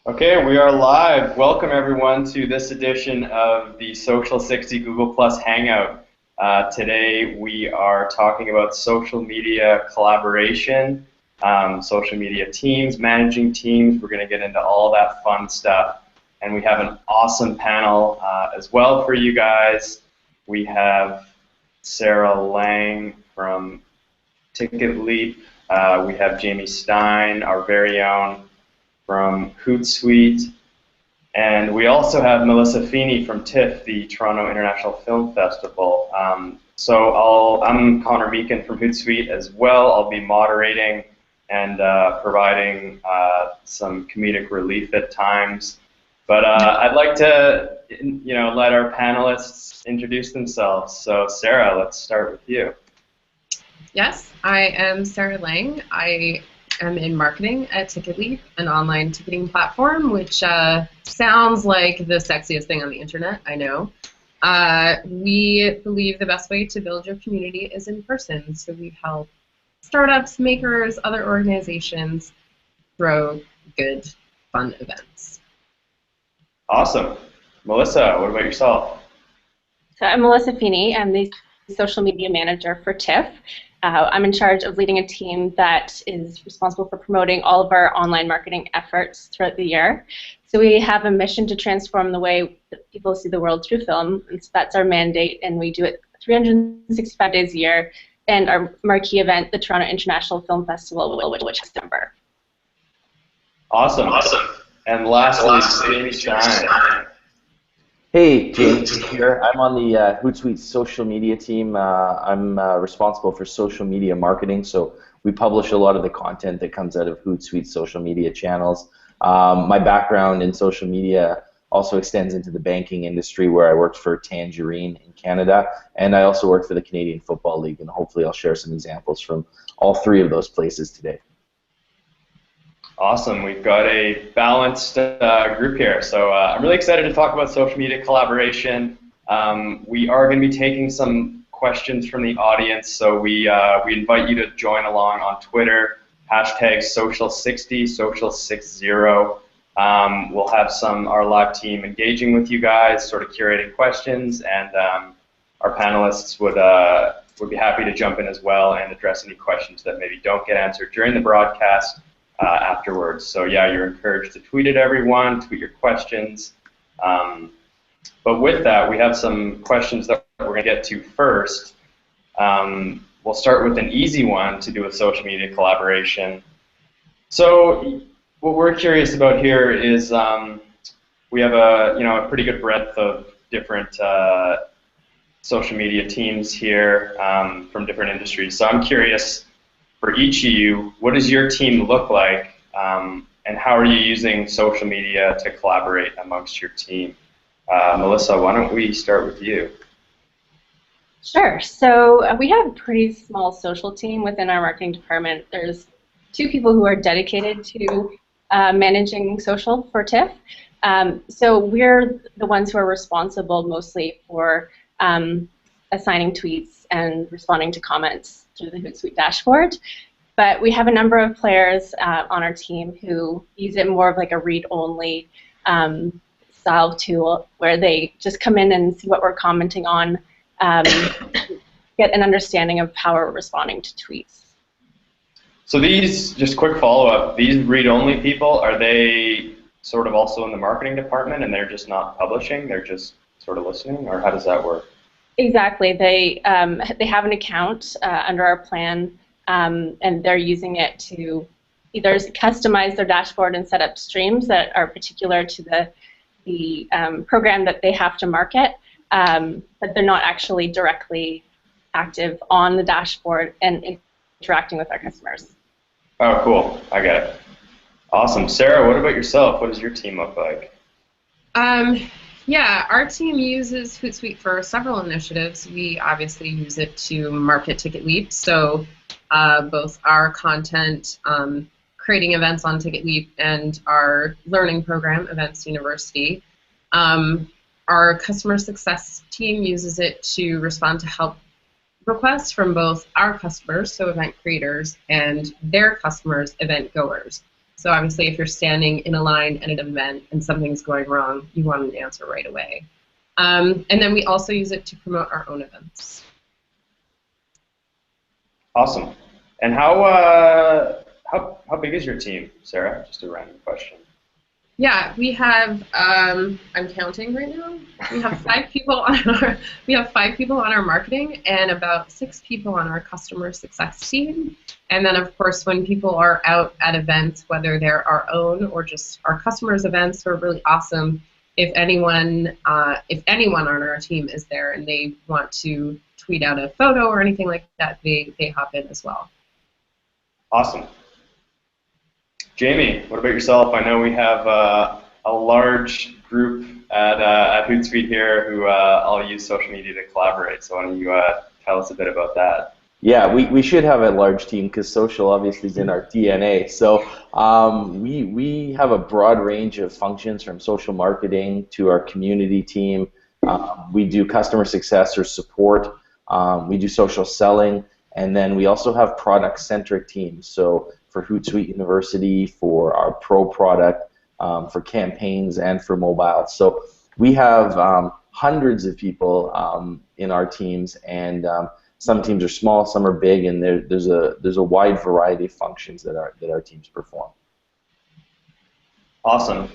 Okay, we are live. Welcome everyone to this edition of the Social 60 Google Plus Hangout. Today we are talking about social media collaboration, social media teams, managing teams. We're going to get into all that fun stuff. And we have an awesome panel as well for you guys. We have Sarah Lang from TicketLeap. We have Jamie Stein, our very own, from Hootsuite, and we also have Melissa Feeney from TIFF, the Toronto International Film Festival. I'm Connor Meekin from Hootsuite as well. I'll be moderating and providing some comedic relief at times. But I'd like to, let our panelists introduce themselves. So Sarah, let's start with you. Yes, I am Sarah Lang. I am in marketing at TicketLeap, an online ticketing platform, which sounds like the sexiest thing on the internet, I know. We believe the best way to build your community is in person, so we help startups, makers, other organizations throw good, fun events. Awesome. Melissa, what about yourself? So I'm Melissa Feeney. I'm the social media manager for TIFF. I'm in charge of leading a team that is responsible for promoting all of our online marketing efforts throughout the year. So we have a mission to transform the way that people see the world through film, and so that's our mandate, and we do it 365 days a year, and our marquee event, the Toronto International Film Festival, which is December. Awesome. And lastly, Jamie Stein. Hey, James here. I'm on the Hootsuite social media team. I'm responsible for social media marketing, so we publish a lot of the content that comes out of Hootsuite social media channels. My background in social media also extends into the banking industry, where I worked for Tangerine in Canada, and I also worked for the Canadian Football League, and hopefully I'll share some examples from all three of those places today. Awesome. We've got a balanced group here. So I'm really excited to talk about social media collaboration. We are going to be taking some questions from the audience, so we invite you to join along on Twitter, hashtag social60, social60. We'll have our live team engaging with you guys, sort of curating questions, and our panelists would be happy to jump in as well and address any questions that maybe don't get answered during the broadcast. Afterwards. So yeah, you're encouraged to tweet at everyone, tweet your questions. But with that, we have some questions that we're going to get to first. We'll start with an easy one to do with social media collaboration. So what we're curious about here is we have a pretty good breadth of different social media teams here from different industries. So I'm curious, for each of you, what does your team look like, and how are you using social media to collaborate amongst your team? Melissa, why don't we start with you? Sure. So we have a pretty small social team within our marketing department. There's 2 people who are dedicated to managing social for TIFF. So we're the ones who are responsible mostly for assigning tweets and responding to comments through the Hootsuite dashboard. But we have a number of players on our team who use it more of like a read-only style tool, where they just come in and see what we're commenting on, get an understanding of how we're responding to tweets. So these, just quick follow-up, these read-only people, are they sort of also in the marketing department and they're just not publishing, they're just sort of listening, or how does that work? Exactly. They have an account under our plan, and they're using it to either customize their dashboard and set up streams that are particular to the program that they have to market, but they're not actually directly active on the dashboard and interacting with our customers. Oh, cool. I get it. Awesome. Sarah, what about yourself? What does your team look like? Yeah, our team uses Hootsuite for several initiatives. We obviously use it to market TicketLeap, so both our content, creating events on TicketLeap, and our learning program, Events University. Our customer success team uses it to respond to help requests from both our customers, so event creators, and their customers, event goers. So obviously, if you're standing in a line at an event and something's going wrong, you want an answer right away. And then we also use it to promote our own events. Awesome. And how big is your team, Sarah? Just a random question. Yeah, we have. I'm counting right now. We have 5 people on our marketing and about 6 people on our customer success team. And then, of course, when people are out at events, whether they're our own or just our customers' events, are really awesome. If anyone on our team is there and they want to tweet out a photo or anything like that, they hop in as well. Awesome. Jamie, what about yourself? I know we have a large group at Hootsuite here who all use social media to collaborate. So why don't you tell us a bit about that? Yeah, we should have a large team because social obviously is in our DNA. So we have a broad range of functions from social marketing to our community team. We do customer success or support. We do social selling. And then we also have product-centric teams. So for Hootsuite University, for our pro product, for campaigns, and for mobile. So we have hundreds of people in our teams, and some teams are small, some are big, and there's a wide variety of functions that our teams perform. Awesome.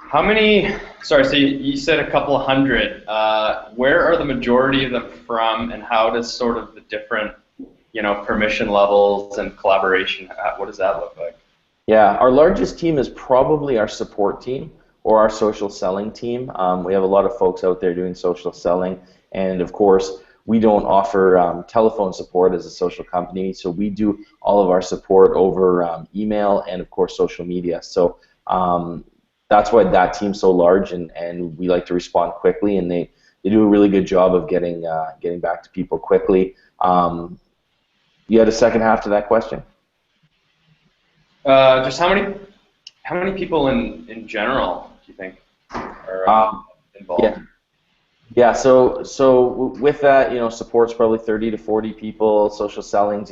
How many? Sorry, so you said a couple of hundred. Where are the majority of them from, and how does sort of the different, permission levels and collaboration? What does that look like? Yeah, our largest team is probably our support team or our social selling team. We have a lot of folks out there doing social selling, and of course, we don't offer telephone support as a social company, so we do all of our support over email and of course social media. So. That's why that team's so large, and we like to respond quickly, and they do a really good job of getting back to people quickly. You had a second half to that question? Just how many people in general do you think are involved? Yeah. So with that, support's probably 30 to 40 people. Social selling's,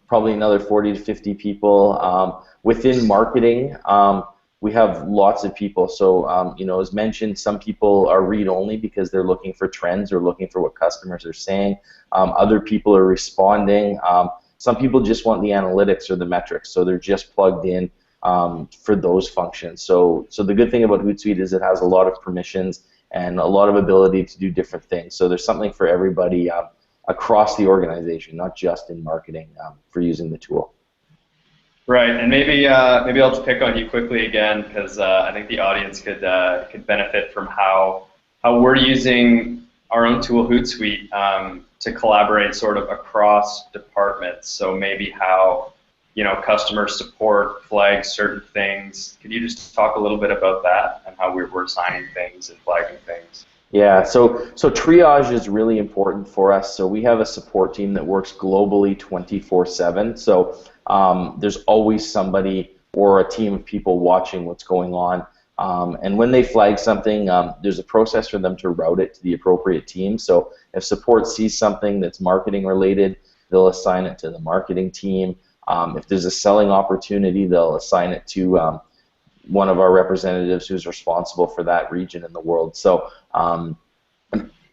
probably another 40 to 50 people. Within marketing. We have lots of people. So, as mentioned, some people are read-only because they're looking for trends or looking for what customers are saying. Other people are responding. Some people just want the analytics or the metrics, so they're just plugged in for those functions. So the good thing about Hootsuite is it has a lot of permissions and a lot of ability to do different things. So there's something for everybody across the organization, not just in marketing, for using the tool. Right, and maybe I'll just pick on you quickly again because I think the audience could benefit from how we're using our own tool Hootsuite to collaborate sort of across departments. So maybe how customer support flags certain things. Could you just talk a little bit about that and how we're assigning things and flagging things? Yeah, so triage is really important for us. So we have a support team that works globally 24/7. So there's always somebody or a team of people watching what's going on. And when they flag something, there's a process for them to route it to the appropriate team. So if support sees something that's marketing related, they'll assign it to the marketing team. If there's a selling opportunity, they'll assign it to one of our representatives who's responsible for that region in the world. So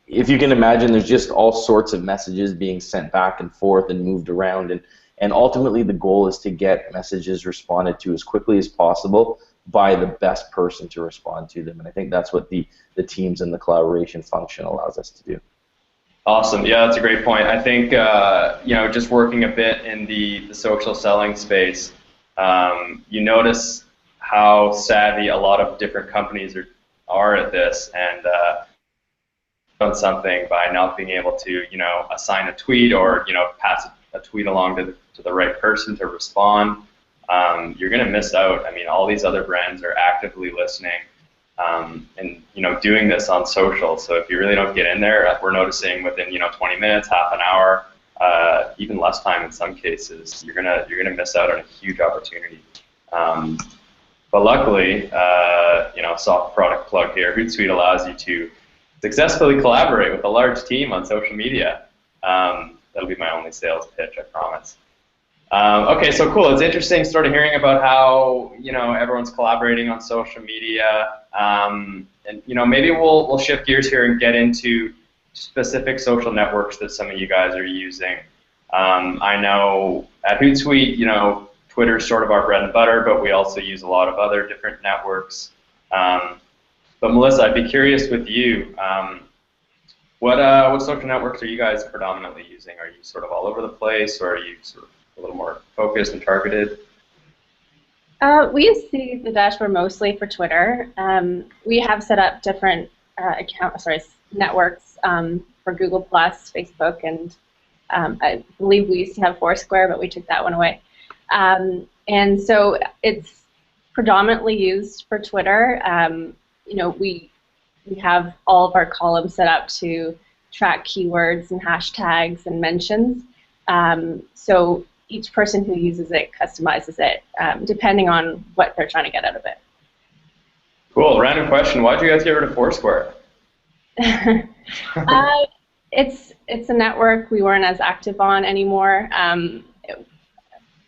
if you can imagine, there's just all sorts of messages being sent back and forth and moved around, and ultimately the goal is to get messages responded to as quickly as possible by the best person to respond to them. And I think that's what the teams and the collaboration function allows us to do. Awesome. Yeah, that's a great point. I think just working a bit in the social selling space, you notice how savvy a lot of different companies are at this, and done something by not being able to assign a tweet or pass a tweet along to the right person to respond. You're going to miss out. I mean, all these other brands are actively listening and doing this on social. So if you really don't get in there, we're noticing within 20 minutes, half an hour, even less time in some cases, you're gonna miss out on a huge opportunity. But luckily, soft product plug here, Hootsuite allows you to successfully collaborate with a large team on social media. That'll be my only sales pitch, I promise. Okay, so cool. It's interesting sort of hearing about how, you know, everyone's collaborating on social media. And, you know, maybe we'll shift gears here and get into specific social networks that some of you guys are using. I know at Hootsuite, you know, Twitter's sort of our bread and butter, but we also use a lot of other different networks. But Melissa, I'd be curious with you. What social networks are you guys predominantly using? Are you sort of all over the place, or are you sort of a little more focused and targeted? We use the dashboard mostly for Twitter. We have set up different networks for Google+, Facebook, and I believe we used to have Foursquare, but we took that one away. And so it's predominantly used for Twitter. You know, we have all of our columns set up to track keywords and hashtags and mentions. So each person who uses it customizes it depending on what they're trying to get out of it. Cool. Random question. Why did you guys get rid of Foursquare? It's a network we weren't as active on anymore.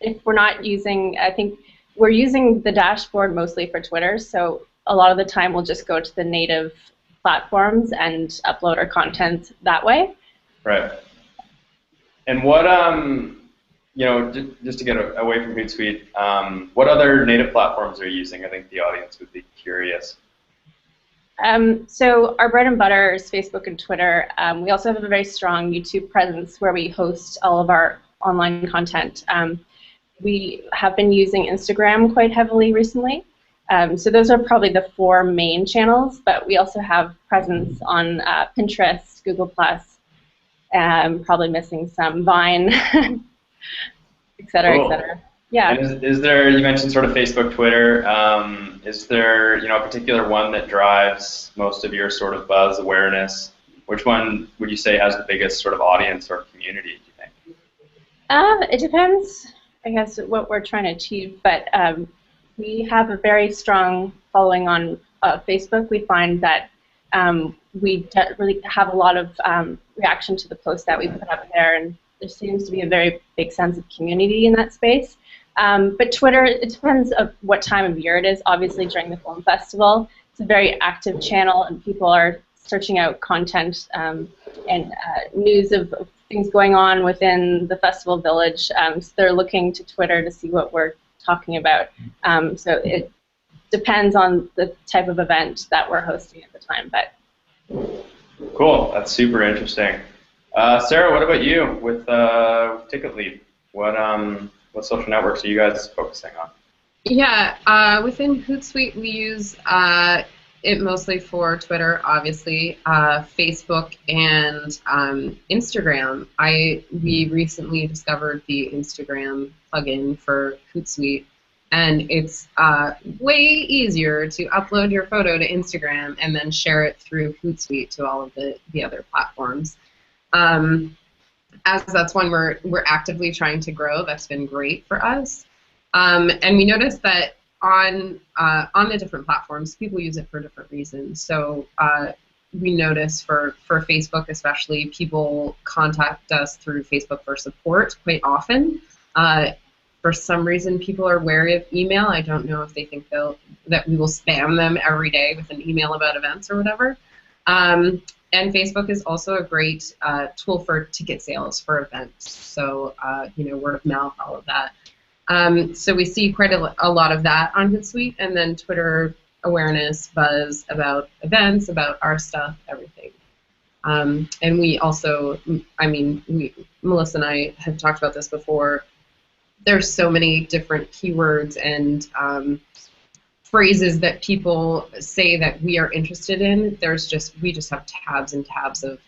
If we're not using, I think we're using the dashboard mostly for Twitter, so a lot of the time we'll just go to the native platforms and upload our content that way. Right. And what, you know, just to get away from Hootsuite, what other native platforms are you using? I think the audience would be curious. So our bread and butter is Facebook and Twitter. We also have a very strong YouTube presence where we host all of our online content. We have been using Instagram quite heavily recently. So those are probably the 4 main channels, but we also have presence on Pinterest, Google+, probably missing some, Vine, et cetera, cool. et cetera. Yeah. And is there, you mentioned sort of Facebook, Twitter, is there, you know, a particular one that drives most of your sort of buzz awareness? Which one would you say has the biggest sort of audience or community, do you think? It depends, I guess, what we're trying to achieve, but we have a very strong following on Facebook. We find that we really have a lot of reaction to the posts that we put up there, and there seems to be a very big sense of community in that space. But Twitter, it depends on what time of year it is. Obviously, during the film festival, it's a very active channel, and people are searching out content and news of things going on within the festival village. So they're looking to Twitter to see what we're talking about. So it depends on the type of event that we're hosting at the time. But cool, that's super interesting. Sarah, what about you with TicketLead? What social networks are you guys focusing on? Yeah, within Hootsuite we use it mostly for Twitter, obviously, Facebook, and Instagram. We recently discovered the Instagram plugin for Hootsuite, and it's way easier to upload your photo to Instagram and then share it through Hootsuite to all of the other platforms. As that's one we're actively trying to grow. That's been great for us, and we noticed that on the different platforms, people use it for different reasons. So we notice for Facebook especially, people contact us through Facebook for support quite often. For some reason, people are wary of email. I don't know if they think that we will spam them every day with an email about events or whatever. And Facebook is also a great tool for ticket sales for events. So, you know, word of mouth, all of that. So we see quite a lot of that on Hootsuite, and then Twitter awareness, buzz about events, about our stuff, everything. And we also, I mean, Melissa and I have talked about this before. There's so many different keywords and phrases that people say that we are interested in. We just have tabs and tabs of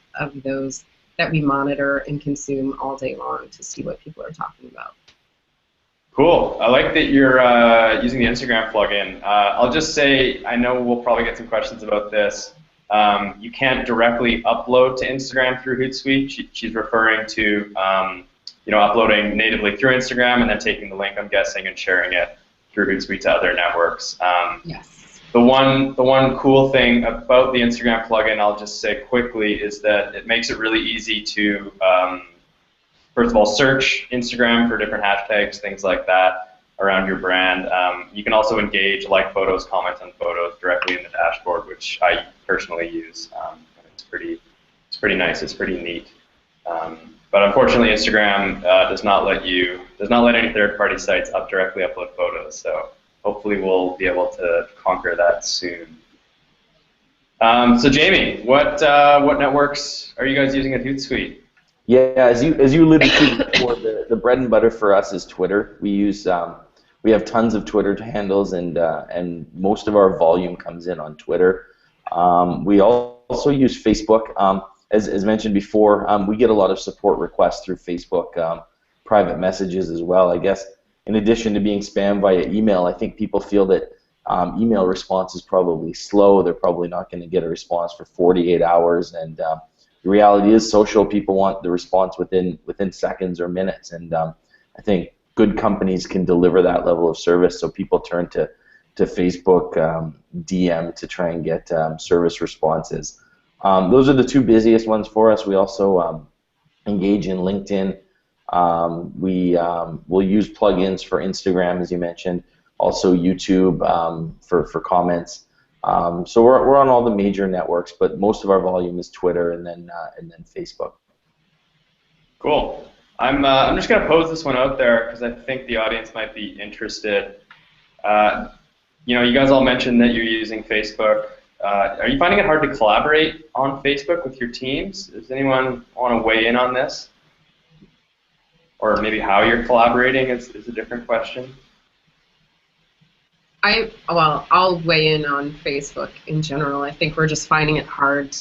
those that we monitor and consume all day long to see what people are talking about. Cool. I like that you're using the Instagram plugin. I'll just say, I know we'll probably get some questions about this. You can't directly upload to Instagram through Hootsuite. She's referring to you know, uploading natively through Instagram and then taking the link, I'm guessing, and sharing it through Hootsuite to other networks. Yes. The one cool thing about the Instagram plugin, I'll just say quickly, is that it makes it really easy to first of all, search Instagram for different hashtags, things like that around your brand. You can also engage, like photos, comment on photos directly in the dashboard, which I personally use. And it's pretty nice. It's pretty neat. But unfortunately, Instagram does not let any third-party sites directly upload photos. So hopefully, we'll be able to conquer that soon. So Jamie, what networks are you guys using at Hootsuite? Yeah, as you alluded to before, the bread and butter for us is Twitter. We have tons of Twitter handles, and most of our volume comes in on Twitter. We also use Facebook. As mentioned before, we get a lot of support requests through Facebook, private messages as well. I guess in addition to being spammed via email, I think people feel that email response is probably slow. They're probably not going to get a response for 48 hours, and the reality is social people want the response within seconds or minutes, and I think good companies can deliver that level of service, so people turn to Facebook DM to try and get service responses. Those are the two busiest ones for us. We also engage in LinkedIn. We'll use plugins for Instagram, as you mentioned, also YouTube for comments. So we're on all the major networks, but most of our volume is Twitter and then Facebook. Cool. I'm just going to pose this one out there because I think the audience might be interested. You guys all mentioned that you're using Facebook. Are you finding it hard to collaborate on Facebook with your teams? Does anyone want to weigh in on this? Or maybe how you're collaborating is a different question. I'll weigh in on Facebook in general. I think we're just finding it hard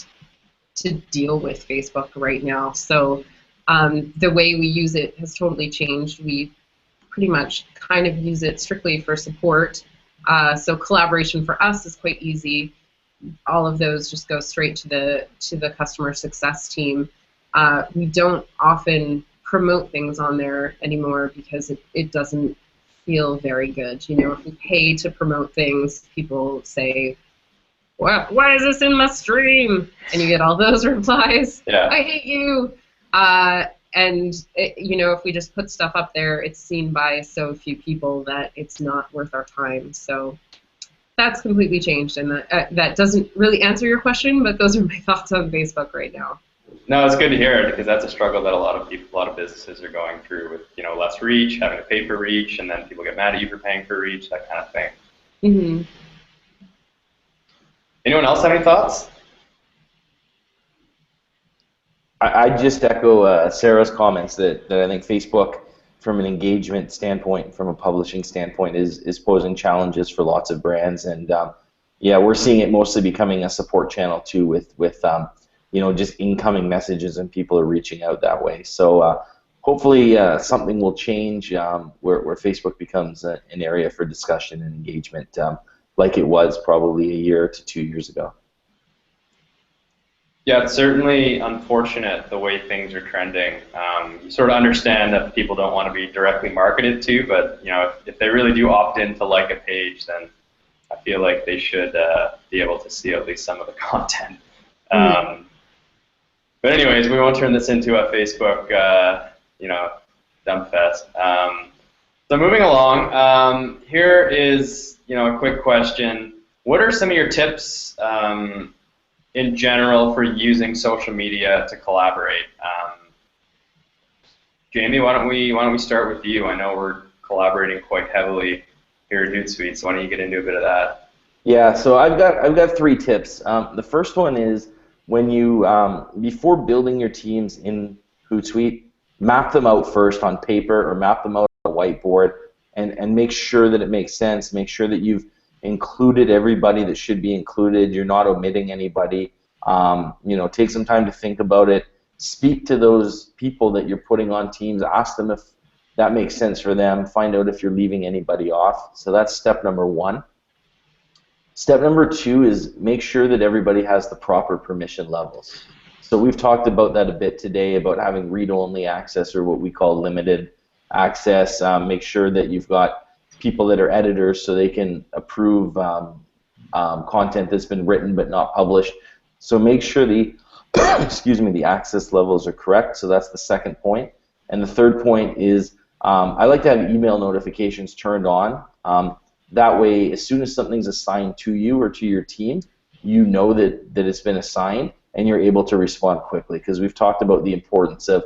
to deal with Facebook right now. So the way we use it has totally changed. We pretty much kind of use it strictly for support. So collaboration for us is quite easy. All of those just go straight to the customer success team. We don't often promote things on there anymore because it doesn't feel very good. If we pay to promote things, people say, why is this in my stream? And you get all those replies. Yeah. I hate you. If we just put stuff up there, it's seen by so few people that it's not worth our time. So that's completely changed, and that doesn't really answer your question, but those are my thoughts on Facebook right now. No, it's good to hear it because that's a struggle that a lot of businesses are going through with less reach, having to pay for reach, and then people get mad at you for paying for reach, that kind of thing. Mm-hmm. Anyone else have any thoughts? I just echo Sarah's comments that I think Facebook, from an engagement standpoint, from a publishing standpoint, is posing challenges for lots of brands, and we're seeing it mostly becoming a support channel too, with just incoming messages and people are reaching out that way. So hopefully something will change where Facebook becomes an area for discussion and engagement, like it was probably a year to 2 years ago. Yeah, it's certainly unfortunate the way things are trending. You sort of understand that people don't want to be directly marketed to, but if they really do opt in to like a page, then I feel like they should be able to see at least some of the content. But anyways, we won't turn this into a Facebook, dump fest. So moving along, here is a quick question. What are some of your tips in general for using social media to collaborate? Jamie, why don't we start with you? I know we're collaborating quite heavily here at Hootsuite, so why don't you get into a bit of that? Yeah, so I've got 3 tips. The first one is when you before building your teams in Hootsuite, map them out first on paper or map them out on a whiteboard, and make sure that it makes sense. Make sure that you've included everybody that should be included. You're not omitting anybody. Take some time to think about it. Speak to those people that you're putting on teams. Ask them if that makes sense for them. Find out if you're leaving anybody off. So that's step number 1. Step number 2 is make sure that everybody has the proper permission levels. So we've talked about that a bit today, about having read-only access, or what we call limited access. Make sure that you've got people that are editors so they can approve content that's been written but not published. So make sure the the access levels are correct. So that's the second point. And the third point is I like to have email notifications turned on. That way, as soon as something's assigned to you or to your team, you know that it's been assigned and you're able to respond quickly, because we've talked about the importance of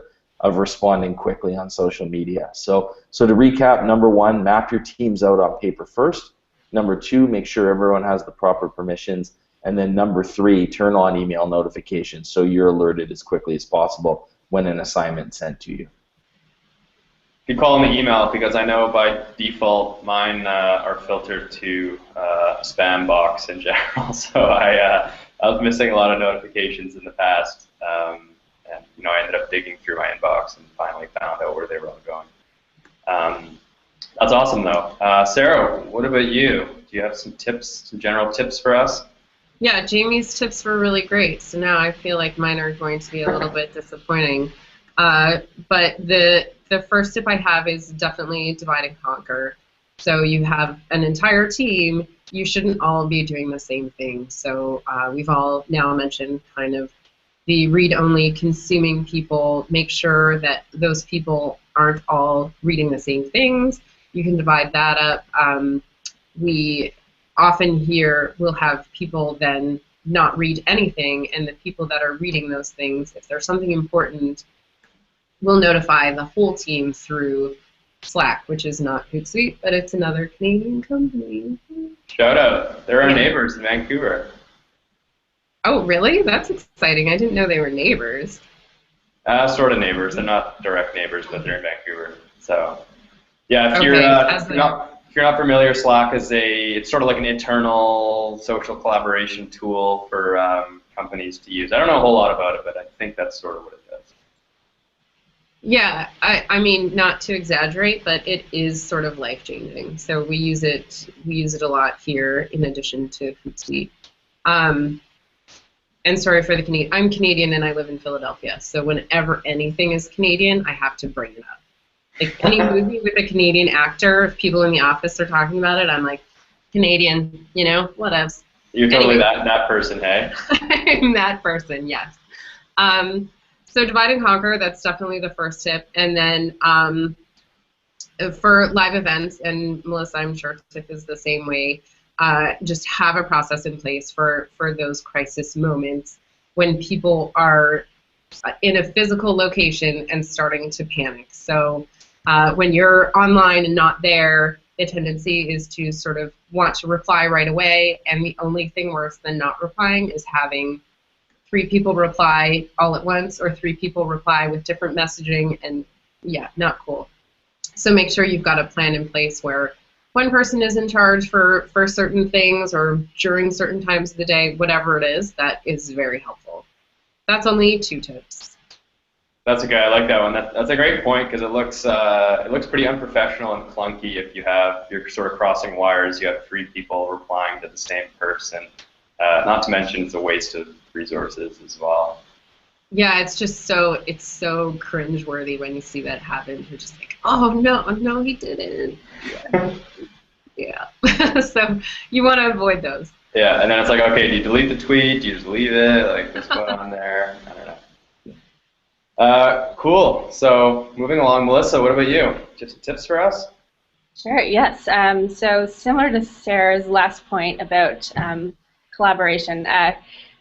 responding quickly on social media. So to recap, number one, map your teams out on paper first. Number two, make sure everyone has the proper permissions. And then number three, turn on email notifications so you're alerted as quickly as possible when an assignment is sent to you. You call them the email, because I know by default mine are filtered to a spam box in general. So I was missing a lot of notifications in the past, and I ended up digging through my inbox and finally found out where they were all going. That's awesome, though. Sarah, what about you? Do you have some tips, some general tips for us? Yeah, Jamie's tips were really great. So now I feel like mine are going to be a little bit disappointing. But the first tip I have is definitely divide and conquer. So you have an entire team. You shouldn't all be doing the same thing. So we've all now mentioned kind of the read-only consuming people. Make sure that those people aren't all reading the same things. You can divide that up. We often here will have people then not read anything, and the people that are reading those things, if there's something important, will notify the whole team through Slack, which is not Hootsuite, but it's another Canadian company. Shout out. They're our neighbors in Vancouver. Oh, really? That's exciting. I didn't know they were neighbors. Sort of neighbors. They're not direct neighbors, but they're in Vancouver. So, yeah, if you're not familiar, Slack is it's sort of like an internal social collaboration tool for companies to use. I don't know a whole lot about it, but I think that's sort of what it does. Yeah, I mean, not to exaggerate, but it is sort of life-changing. So we use it a lot here in addition to Hootsuite. And sorry for the Canadian. I'm Canadian and I live in Philadelphia. So whenever anything is Canadian, I have to bring it up. Like any movie with a Canadian actor, if people in the office are talking about it, I'm like, Canadian, whatevs. You're totally that person, hey? I'm that person, yes. So divide and conquer, that's definitely the first tip. And then for live events, and Melissa, I'm sure TIFF is the same way, just have a process in place for those crisis moments when people are in a physical location and starting to panic. So when you're online and not there, the tendency is to sort of want to reply right away, and the only thing worse than not replying is having 3 people reply all at once, or 3 people reply with different messaging, and yeah, not cool. So make sure you've got a plan in place where one person is in charge for certain things or during certain times of the day, whatever it is. That is very helpful. That's only 2 tips. That's okay. I like that one. That's a great point, because it looks pretty unprofessional and clunky if you're sort of crossing wires. You have 3 people replying to the same person. Not to mention it's a waste of resources as well. Yeah, it's so cringeworthy when you see that happen. You're just like, oh no, he didn't. Yeah. So you want to avoid those. Yeah, and then it's like, okay, do you delete the tweet? Do you just leave it? Like, just put on there? I don't know. Cool. So moving along, Melissa, what about you? Just tips for us? Sure, yes. So similar to Sarah's last point about collaboration,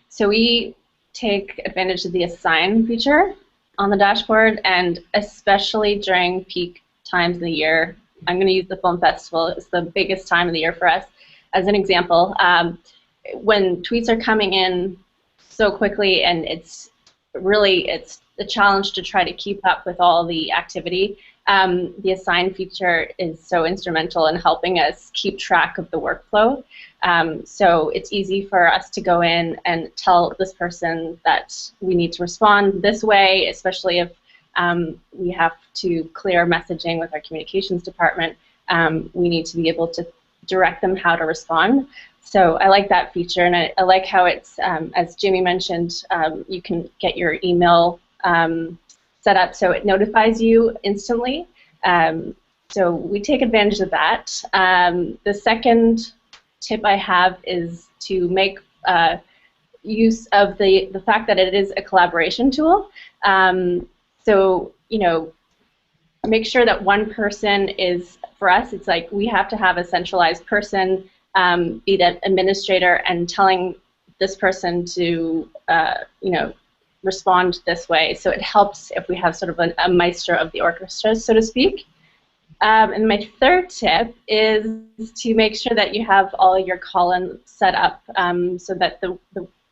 so we take advantage of the assign feature on the dashboard, and especially during peak times of the year. I'm going to use the film festival. It's the biggest time of the year for us. As an example, when tweets are coming in so quickly, and it's a challenge to try to keep up with all the activity, the assign feature is so instrumental in helping us keep track of the workflow. So it's easy for us to go in and tell this person that we need to respond this way, especially if we have to clear messaging with our communications department. We need to be able to direct them how to respond. So I like that feature, and I like how it's, as Jimmy mentioned, you can get your email set up so it notifies you instantly. So we take advantage of that. The second tip I have is to make use of the fact that it is a collaboration tool. So, make sure that one person is, for us, it's like we have to have a centralized person, be that administrator, and telling this person to, respond this way. So it helps if we have sort of a maestro of the orchestra, so to speak. And my third tip is to make sure that you have all your columns set up so that the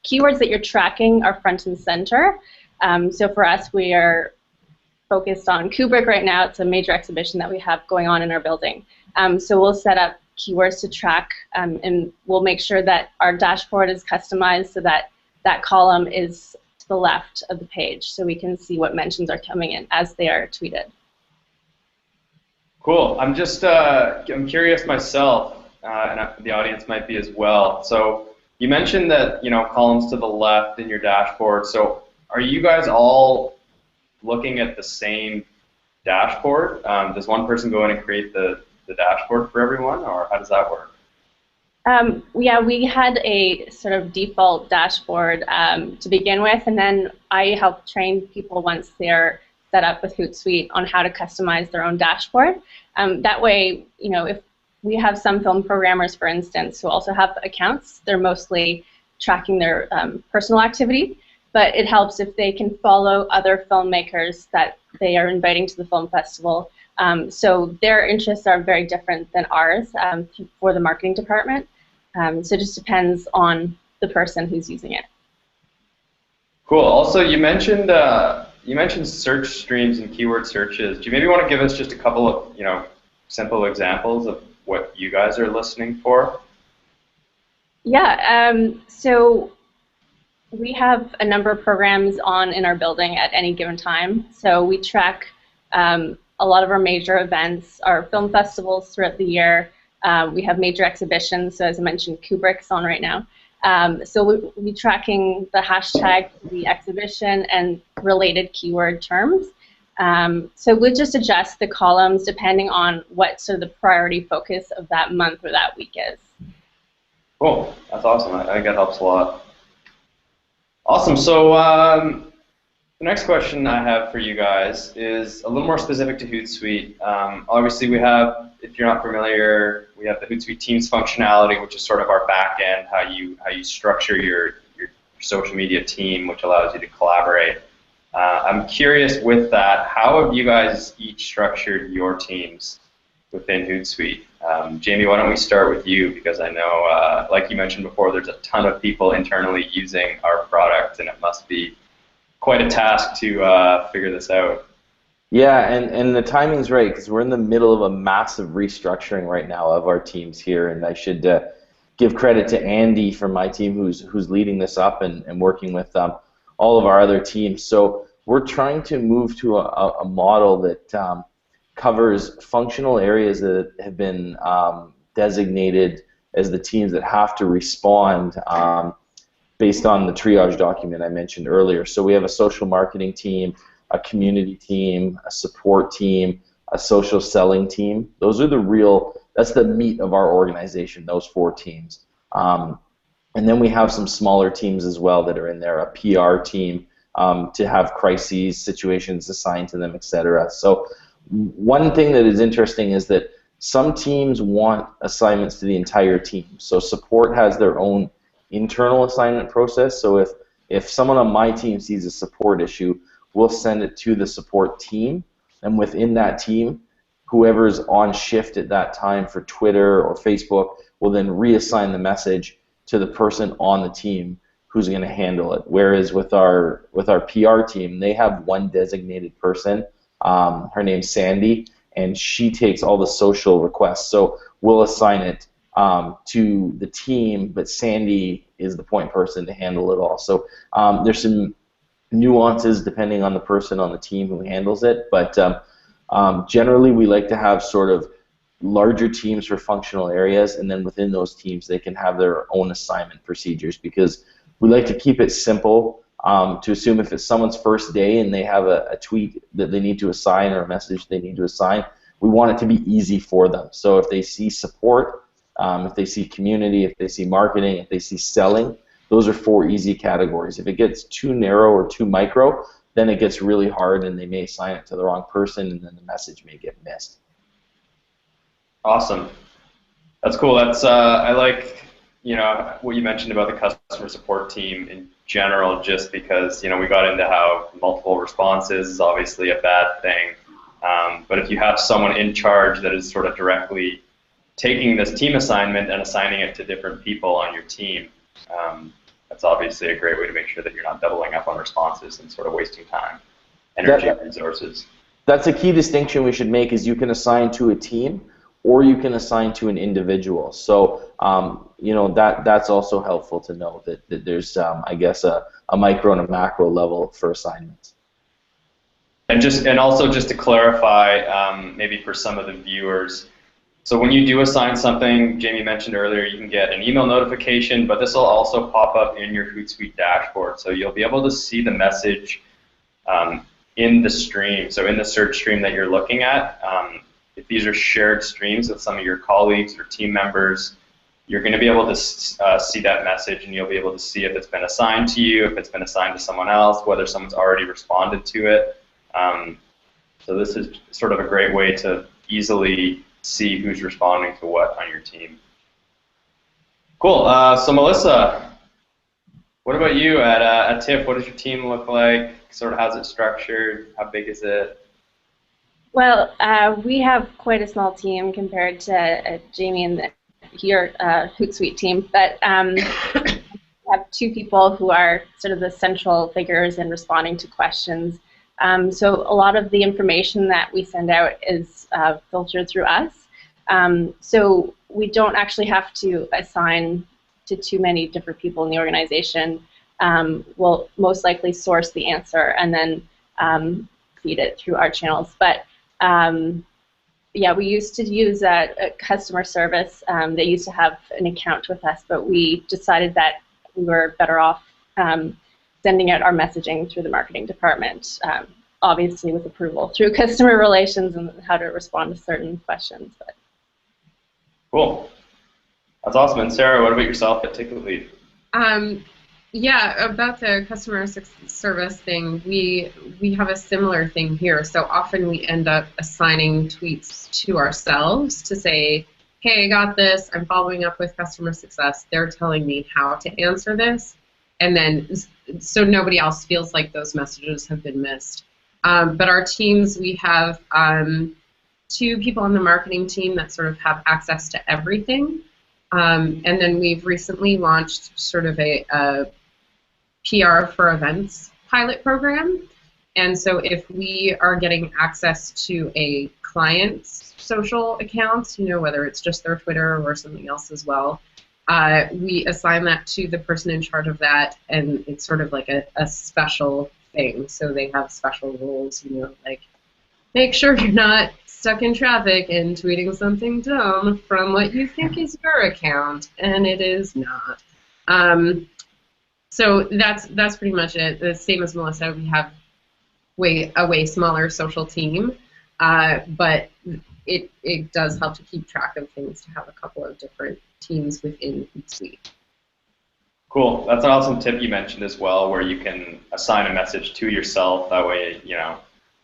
keywords that you're tracking are front and center. So for us, we are focused on Kubrick right now. It's a major exhibition that we have going on in our building. So we'll set up keywords to track, and we'll make sure that our dashboard is customized so that that column is to the left of the page, so we can see what mentions are coming in as they are tweeted. Cool. I'm just I'm curious myself, and the audience might be as well. So you mentioned that columns to the left in your dashboard. So are you guys all looking at the same dashboard? Does one person go in and create the dashboard for everyone, or how does that work? Yeah, we had a sort of default dashboard to begin with, and then I help train people once they're set up with Hootsuite on how to customize their own dashboard. That way, if we have some film programmers, for instance, who also have accounts, they're mostly tracking their personal activity, but it helps if they can follow other filmmakers that they are inviting to the film festival. So their interests are very different than ours for the marketing department. So it just depends on the person who's using it. Cool. Also, you mentioned search streams and keyword searches. Do you maybe want to give us just a couple of simple examples of what you guys are listening for? Yeah. So we have a number of programs on in our building at any given time. So we track a lot of our major events, our film festivals throughout the year. We have major exhibitions, so as I mentioned, Kubrick's on right now. So we'll be tracking the hashtag for the exhibition and related keyword terms. So we'll just adjust the columns depending on what sort of the priority focus of that month or that week is. Cool. That's awesome. I think that helps a lot. Awesome. So the next question I have for you guys is a little more specific to Hootsuite. Obviously, we have, if you're not familiar, we have the Hootsuite Teams functionality, which is sort of our back end, how you structure your social media team, which allows you to collaborate. I'm curious with that, how have you guys each structured your teams within Hootsuite? Jamie, why don't we start with you, because I know, like you mentioned before, there's a ton of people internally using our product, and it must be quite a task to figure this out. Yeah, and the timing's right, because we're in the middle of a massive restructuring right now of our teams here, and I should give credit to Andy from my team who's leading this up and working with all of our other teams. So we're trying to move to a model that covers functional areas that have been designated as the teams that have to respond based on the triage document I mentioned earlier. So we have a social marketing team, a community team, a support team, a social selling team. Those are that's the meat of our organization, those 4 teams. And then we have some smaller teams as well that are in there, a PR team to have crises, situations assigned to them, etc. So one thing that is interesting is that some teams want assignments to the entire team. So support has their own internal assignment process. So if someone on my team sees a support issue, we'll send it to the support team, and within that team, whoever's on shift at that time for Twitter or Facebook will then reassign the message to the person on the team who's going to handle it. Whereas with our PR team, they have one designated person. Her name's Sandy, and she takes all the social requests. So we'll assign it to the team, but Sandy is the point person to handle it all. So there's some nuances depending on the person on the team who handles it, but generally we like to have sort of larger teams for functional areas, and then within those teams they can have their own assignment procedures, because we like to keep it simple to assume if it's someone's first day and they have a tweet that they need to assign or a message they need to assign, we want it to be easy for them. So if they see support, if they see community, if they see marketing, if they see selling, those are 4 easy categories. If it gets too narrow or too micro, then it gets really hard and they may assign it to the wrong person and then the message may get missed. Awesome. That's cool. That's I like, you know, what you mentioned about the customer support team in general, just because, you know, we got into how multiple responses is obviously a bad thing. But if you have someone in charge that is sort of directly taking this team assignment and assigning it to different people on your team, that's obviously a great way to make sure that you're not doubling up on responses and sort of wasting time, energy, and resources. That's a key distinction we should make, is you can assign to a team or you can assign to an individual. So, you know, that's also helpful to know that there's, I guess, a micro and a macro level for assignments. And also just to clarify, maybe for some of the viewers, so when you do assign something, Jamie mentioned earlier, you can get an email notification, but this will also pop up in your Hootsuite dashboard. So you'll be able to see the message in the stream. So in the search stream that you're looking at, if these are shared streams with some of your colleagues or team members, you're going to be able to see that message, and you'll be able to see if it's been assigned to you, if it's been assigned to someone else, whether someone's already responded to it. So this is sort of a great way to easily see who's responding to what on your team. Cool. So Melissa, what about you at TIFF? What does your team look like? Sort of how's it structured? How big is it? Well, we have quite a small team compared to Jamie and your Hootsuite team, but we have two people who are sort of the central figures in responding to questions. So a lot of the information that we send out is filtered through us. So we don't actually have to assign to too many different people in the organization. We'll most likely source the answer and then feed it through our channels. But yeah, we used to use a customer service. They used to have an account with us, but we decided that we were better off sending out our messaging through the marketing department, obviously with approval through customer relations and how to respond to certain questions. But. Cool. That's awesome. And Sarah, what about yourself at TicketLead? Yeah, about the customer service thing, we have a similar thing here. So often we end up assigning tweets to ourselves to say, hey, I got this, I'm following up with customer success, they're telling me how to answer this, and then so nobody else feels like those messages have been missed. But our teams, we have two people on the marketing team that sort of have access to everything. And then we've recently launched sort of a PR for events pilot program. And so if we are getting access to a client's social accounts, you know, whether it's just their Twitter or something else as well, we assign that to the person in charge of that, and it's sort of like a special thing. So they have special rules, you know, like make sure you're not stuck in traffic and tweeting something dumb from what you think is your account, and it is not. So that's pretty much it. The same as Melissa, we have a way smaller social team, but it does help to keep track of things to have a couple of different teams within Hootsuite. Cool. That's an awesome tip you mentioned as well, where you can assign a message to yourself. That way, you know,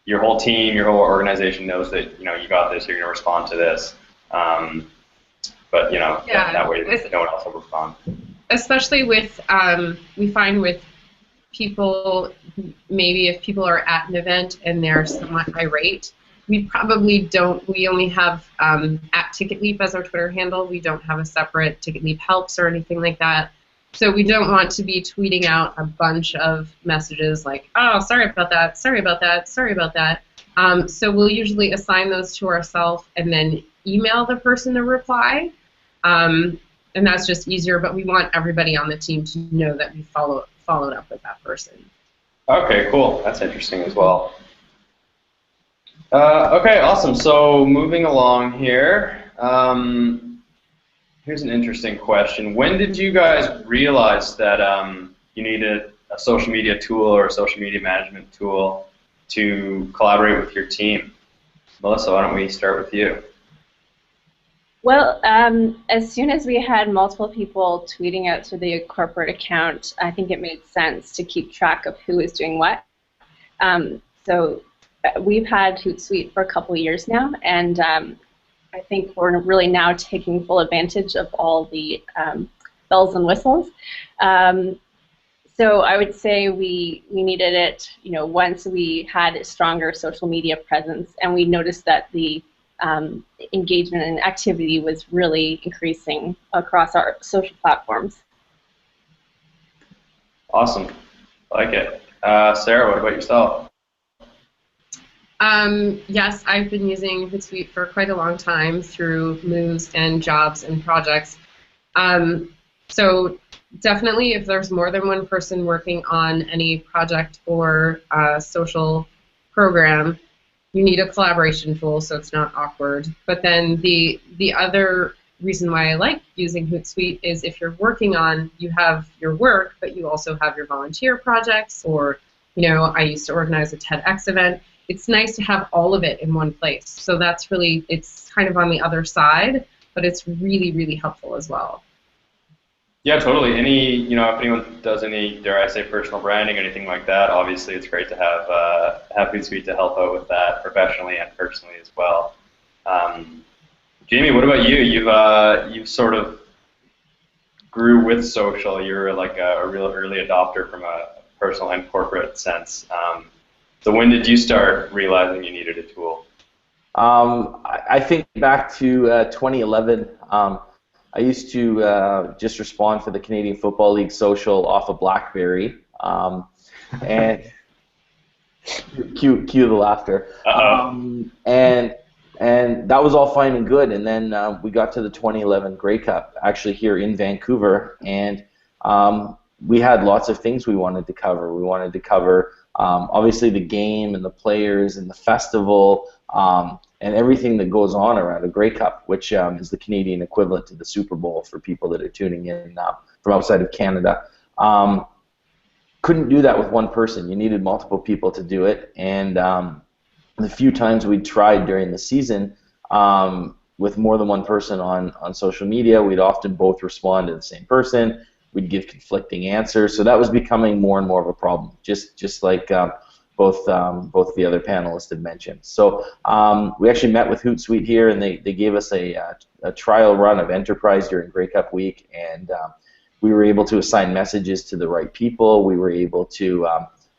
your whole team, your whole organization knows that, you know, you got this, you're going to respond to this. But, you know, yeah, that way no one else will respond. Especially with, we find with people, maybe if people are at an event and they're somewhat irate, we probably don't, we only have at TicketLeap as our Twitter handle. We don't have a separate TicketLeap helps or anything like that. So we don't want to be tweeting out a bunch of messages like, oh, sorry about that, sorry about that, sorry about that. So we'll usually assign those to ourselves and then email the person a reply. And that's just easier, but we want everybody on the team to know that we followed up with that person. Okay, cool. That's interesting as well. Okay, awesome. So moving along here, here's an interesting question. When did you guys realize that you needed a social media tool or a social media management tool to collaborate with your team? Melissa, why don't we start with you? Well, as soon as we had multiple people tweeting out through the corporate account, I think it made sense to keep track of who was doing what. So we've had Hootsuite for a couple of years now, and I think we're really now taking full advantage of all the bells and whistles. So I would say we needed it, once we had a stronger social media presence, and we noticed that the engagement and activity was really increasing across our social platforms. Awesome. I like it. Sarah, what about yourself? Yes, I've been using Hootsuite for quite a long time through moves and jobs and projects. So definitely, if there's more than one person working on any project or social program, you need a collaboration tool so it's not awkward. But then the other reason why I like using Hootsuite is if you're working on, you have your work, but you also have your volunteer projects, or, I used to organize a TEDx event. It's nice to have all of it in one place. So that's really, it's kind of on the other side, but it's really, really helpful as well. Yeah, totally. If anyone does any, dare I say, personal branding or anything like that, obviously it's great to have Hootsuite to help out with that professionally and personally as well. Jamie, what about you? You've sort of grew with social. You're like a real early adopter from a personal and corporate sense. So when did you start realizing you needed a tool? I think back to 2011. I used to just respond for the Canadian Football League social off of BlackBerry, and cue the laughter. And that was all fine and good. And then we got to the 2011 Grey Cup, actually here in Vancouver, and we had lots of things we wanted to cover. We wanted to cover obviously the game and the players and the festival. And everything that goes on around a Grey Cup, which is the Canadian equivalent to the Super Bowl for people that are tuning in from outside of Canada. Couldn't do that with one person. You needed multiple people to do it. And the few times we tried during the season with more than one person on social media, we'd often both respond to the same person. We'd give conflicting answers. So that was becoming more and more of a problem, just like both the other panelists had mentioned. So we actually met with Hootsuite here, and they gave us a trial run of Enterprise during Grey Cup week, and we were able to assign messages to the right people. We were able to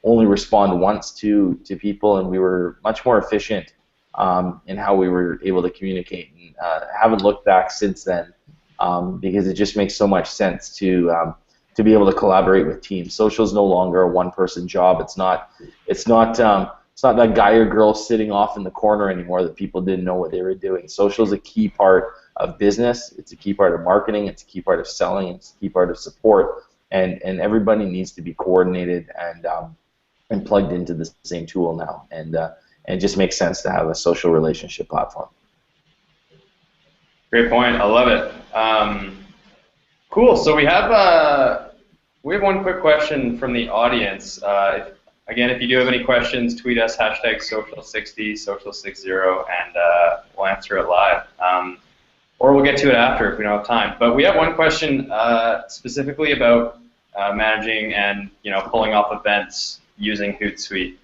only respond once to people, and we were much more efficient in how we were able to communicate. And haven't looked back since then because it just makes so much sense to be able to collaborate with teams. Social is no longer a one-person job. It's not that guy or girl sitting off in the corner anymore that people didn't know what they were doing. Social is a key part of business. It's a key part of marketing. It's a key part of selling. It's a key part of support. And everybody needs to be coordinated and plugged into the same tool now. And it just makes sense to have a social relationship platform. Great point. I love it. Cool. So we have one quick question from the audience. Again, if you do have any questions, tweet us #social60, social60, and we'll answer it live. Or we'll get to it after if we don't have time. But we have one question specifically about managing and pulling off events using Hootsuite.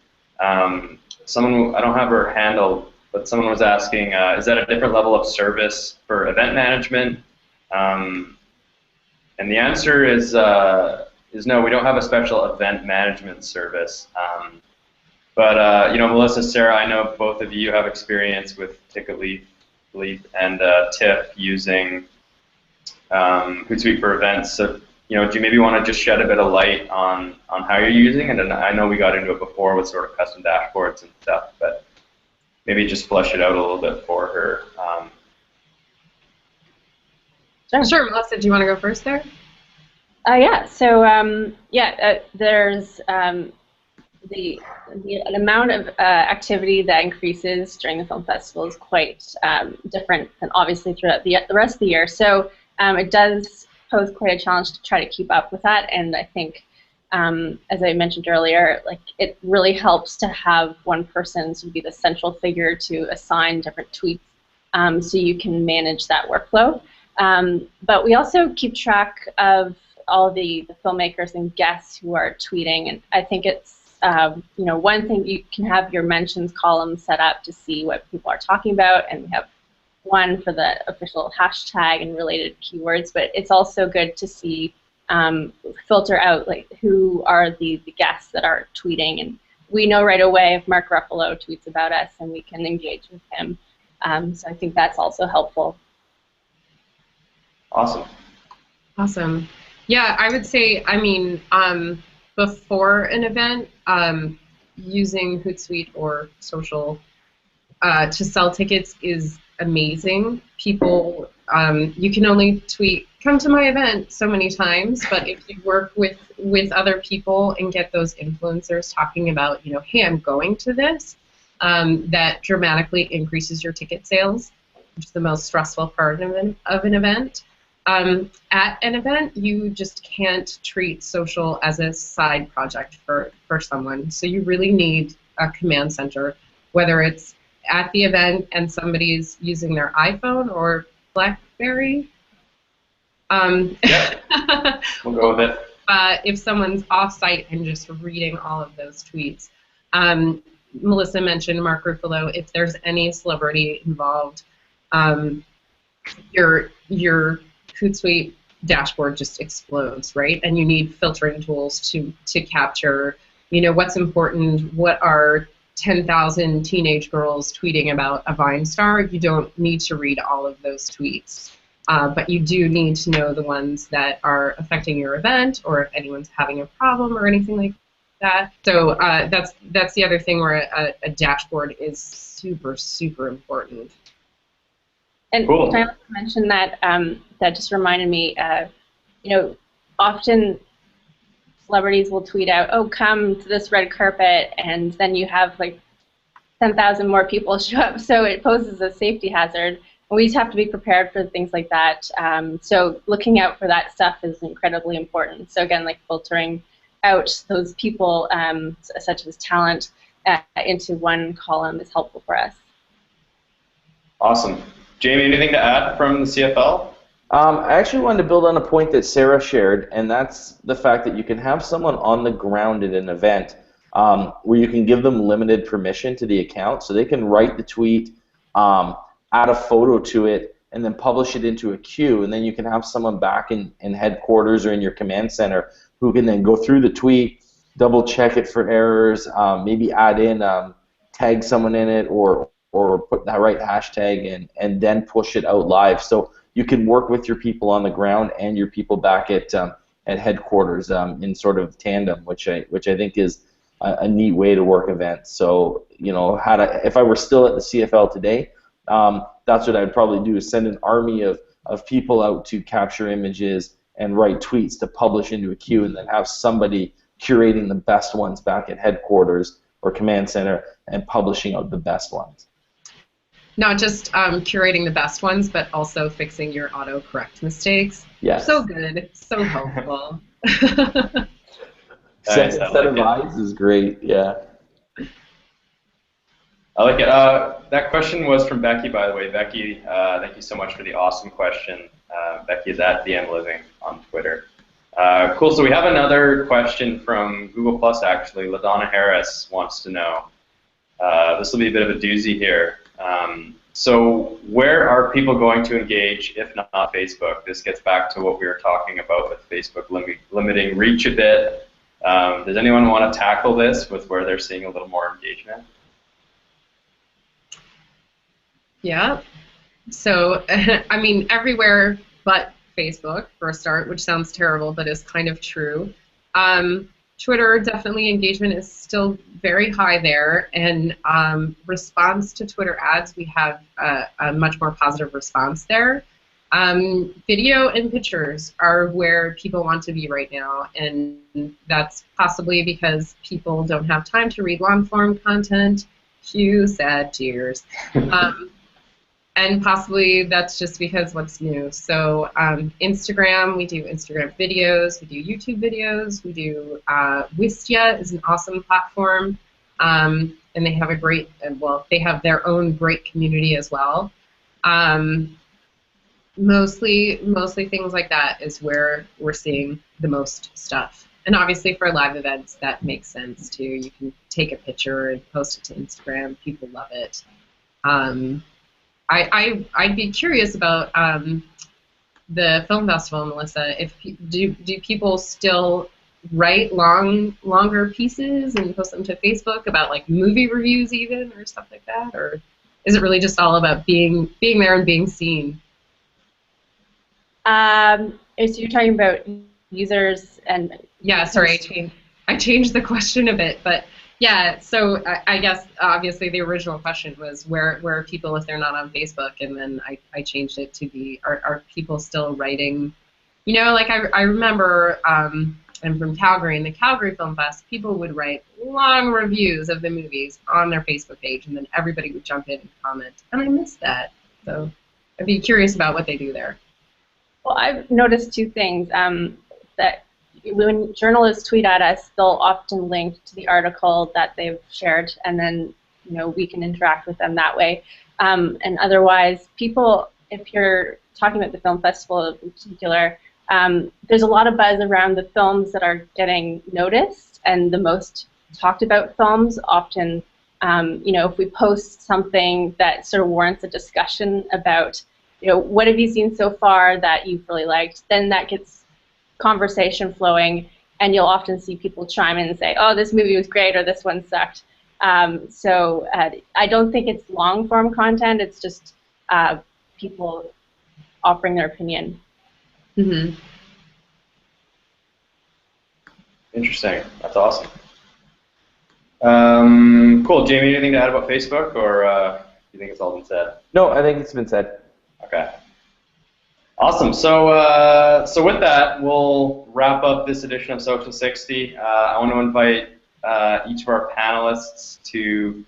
Someone, I don't have her handle, but someone was asking, is that a different level of service for event management? And the answer is no. We don't have a special event management service. But Melissa, Sarah, I know both of you have experience with Ticketleaf and TIFF using Hootsuite for events. So, do you maybe want to just shed a bit of light on how you're using it? And I know we got into it before with sort of custom dashboards and stuff, but maybe just flesh it out a little bit for her. Sure, Melissa, do you want to go first there? Yeah. So there's the amount of activity that increases during the film festival is quite different than obviously throughout the rest of the year. So it does pose quite a challenge to try to keep up with that. And I think, as I mentioned earlier, like it really helps to have one person to be the central figure to assign different tweets, so you can manage that workflow. But we also keep track of all the filmmakers and guests who are tweeting, and I think it's one thing, you can have your mentions column set up to see what people are talking about, and we have one for the official hashtag and related keywords, but it's also good to see filter out like who are the guests that are tweeting, and we know right away if Mark Ruffalo tweets about us, and we can engage with him. So I think that's also helpful. Awesome. Awesome. Yeah, I would say, I mean, before an event, using Hootsuite or social to sell tickets is amazing. People, you can only tweet, come to my event so many times, but if you work with other people and get those influencers talking about, hey, I'm going to this, that dramatically increases your ticket sales, which is the most stressful part of an event. At an event, you just can't treat social as a side project for someone. So you really need a command center, whether it's at the event and somebody's using their iPhone or BlackBerry. Yeah, we'll go with it. If someone's off-site and just reading all of those tweets. Melissa mentioned Mark Ruffalo. If there's any celebrity involved, your Hootsuite dashboard just explodes, right? And you need filtering tools to capture, what's important, what are 10,000 teenage girls tweeting about a Vine star. You don't need to read all of those tweets, but you do need to know the ones that are affecting your event, or if anyone's having a problem or anything like that. So that's the other thing where a dashboard is super, super important. And cool. Can I also mention that that just reminded me, often celebrities will tweet out, oh, come to this red carpet, and then you have like 10,000 more people show up, so it poses a safety hazard. And we just have to be prepared for things like that. So looking out for that stuff is incredibly important. So again, like filtering out those people, such as talent, into one column is helpful for us. Awesome. Jamie, anything to add from the CFL? I actually wanted to build on a point that Sarah shared, and that's the fact that you can have someone on the ground at an event where you can give them limited permission to the account, so they can write the tweet, add a photo to it, and then publish it into a queue, and then you can have someone back in headquarters or in your command center who can then go through the tweet, double check it for errors, maybe add in, tag someone in it, or put that right hashtag and then push it out live. So you can work with your people on the ground and your people back at headquarters in sort of tandem, which I think is a neat way to work events. So if I were still at the CFL today, that's what I'd probably do, is send an army of people out to capture images and write tweets to publish into a queue, and then have somebody curating the best ones back at headquarters or command center and publishing out the best ones. Not just curating the best ones, but also fixing your autocorrect mistakes. Yes. So good. So helpful. Set of eyes is great, yeah. I like it. That question was from Becky, by the way. Becky, thank you so much for the awesome question. Becky is at DMLiving on Twitter. Cool, so we have another question from Google+, actually. LaDonna Harris wants to know. This will be a bit of a doozy here. So where are people going to engage if not Facebook? This gets back to what we were talking about with Facebook limiting reach a bit. Does anyone want to tackle this with where they're seeing a little more engagement? Yeah. So, I mean, everywhere but Facebook, for a start, which sounds terrible, but is kind of true. Twitter, definitely engagement is still very high there, and response to Twitter ads, we have a much more positive response there. Video and pictures are where people want to be right now, and that's possibly because people don't have time to read long-form content. Cue sad tears. And possibly that's just because what's new. So Instagram, we do Instagram videos, we do YouTube videos, we do Wistia is an awesome platform, and they have a great, well, they have their own great community as well. Mostly things like that is where we're seeing the most stuff. And obviously for live events, that makes sense too. You can take a picture and post it to Instagram. People love it. I'd be curious about the film festival, Melissa. If do people still write longer pieces and post them to Facebook about like movie reviews even or stuff like that, or is it really just all about being there and being seen? So you're talking about users and yeah. Sorry, I changed the question a bit, but yeah. So I guess obviously the original question was where are people if they're not on Facebook, and then I changed it to be are people still writing? You know, like I remember. I'm from Calgary, in the Calgary Film Fest, people would write long reviews of the movies on their Facebook page, and then everybody would jump in and comment, and I missed that. So I'd be curious about what they do there. Well, I've noticed two things. That when journalists tweet at us, they'll often link to the article that they've shared, and then we can interact with them that way. And otherwise, people, if you're talking about the film festival in particular, there's a lot of buzz around the films that are getting noticed, and the most talked about films often, if we post something that sort of warrants a discussion about, what have you seen so far that you've really liked, then that gets conversation flowing, and you'll often see people chime in and say, oh, this movie was great, or this one sucked. So I don't think it's long-form content, it's just people offering their opinion. Mm-hmm. Interesting. That's awesome. Cool. Jamie, anything to add about Facebook, or you think it's all been said? No, I think it's been said. Okay. Awesome. So, so with that, we'll wrap up this edition of Social 60. I want to invite each of our panelists to,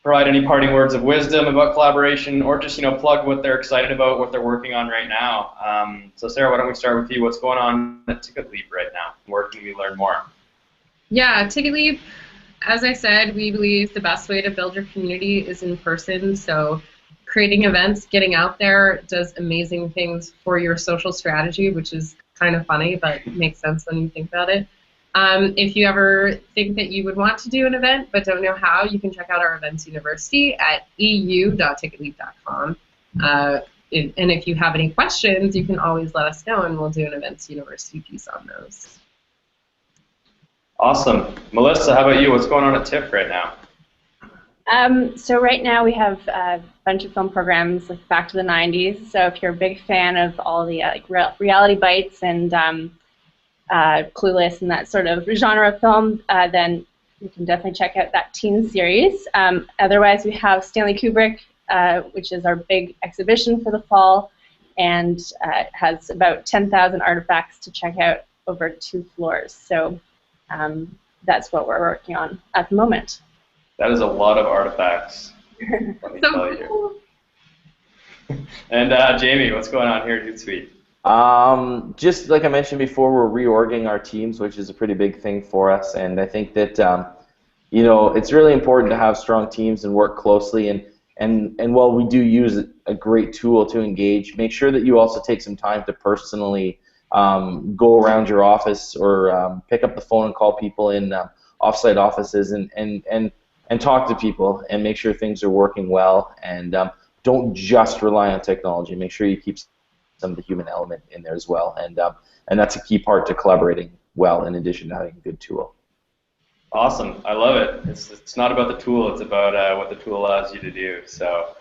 provide any parting words of wisdom about collaboration, or just plug what they're excited about, what they're working on right now. So Sarah, why don't we start with you? What's going on at TicketLeap right now? Where can we learn more? Yeah, TicketLeap, as I said, we believe the best way to build your community is in person. So creating events, getting out there does amazing things for your social strategy, which is kind of funny, but makes sense when you think about it. If you ever think that you would want to do an event but don't know how, you can check out our Events University at eu.ticketleap.com. And if you have any questions, you can always let us know, and we'll do an Events University piece on those. Awesome. Melissa, how about you? What's going on at TIFF right now? So right now we have a bunch of film programs like back to the 90s. So if you're a big fan of all the Reality Bites and Clueless and that sort of genre of film, then you can definitely check out that teen series. Otherwise, we have Stanley Kubrick, which is our big exhibition for the fall, and has about 10,000 artifacts to check out over 2 floors. So that's what we're working on at the moment. That is a lot of artifacts, let me tell you. And Jamie, what's going on here at Hootsuite? Just like I mentioned before, we're reorging our teams, which is a pretty big thing for us, and I think that it's really important to have strong teams and work closely. And while we do use a great tool to engage, make sure that you also take some time to personally go around your office or pick up the phone and call people in offsite offices and talk to people and make sure things are working well. And don't just rely on technology. Make sure you keep some of the human element in there as well, and that's a key part to collaborating well, in addition to having a good tool. Awesome, I love it. It's not about the tool, it's about what the tool allows you to do. So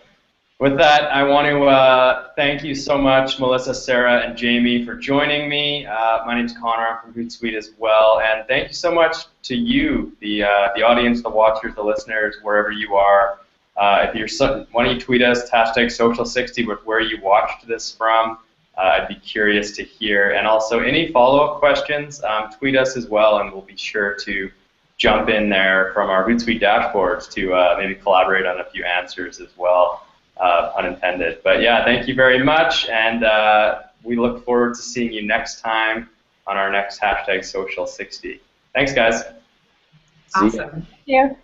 with that, I want to thank you so much, Melissa, Sarah, and Jamie, for joining me. My name's Connor, I'm from Hootsuite as well, and thank you so much to you, the audience, the watchers, the listeners, wherever you are. If you're, why don't you tweet us, #Social60 with where you watched this from. I'd be curious to hear. And also, any follow-up questions, tweet us as well, and we'll be sure to jump in there from our Hootsuite dashboards to maybe collaborate on a few answers as well, unintended. But yeah, thank you very much, and we look forward to seeing you next time on our next #Social60. Thanks, guys. Awesome. Thank you.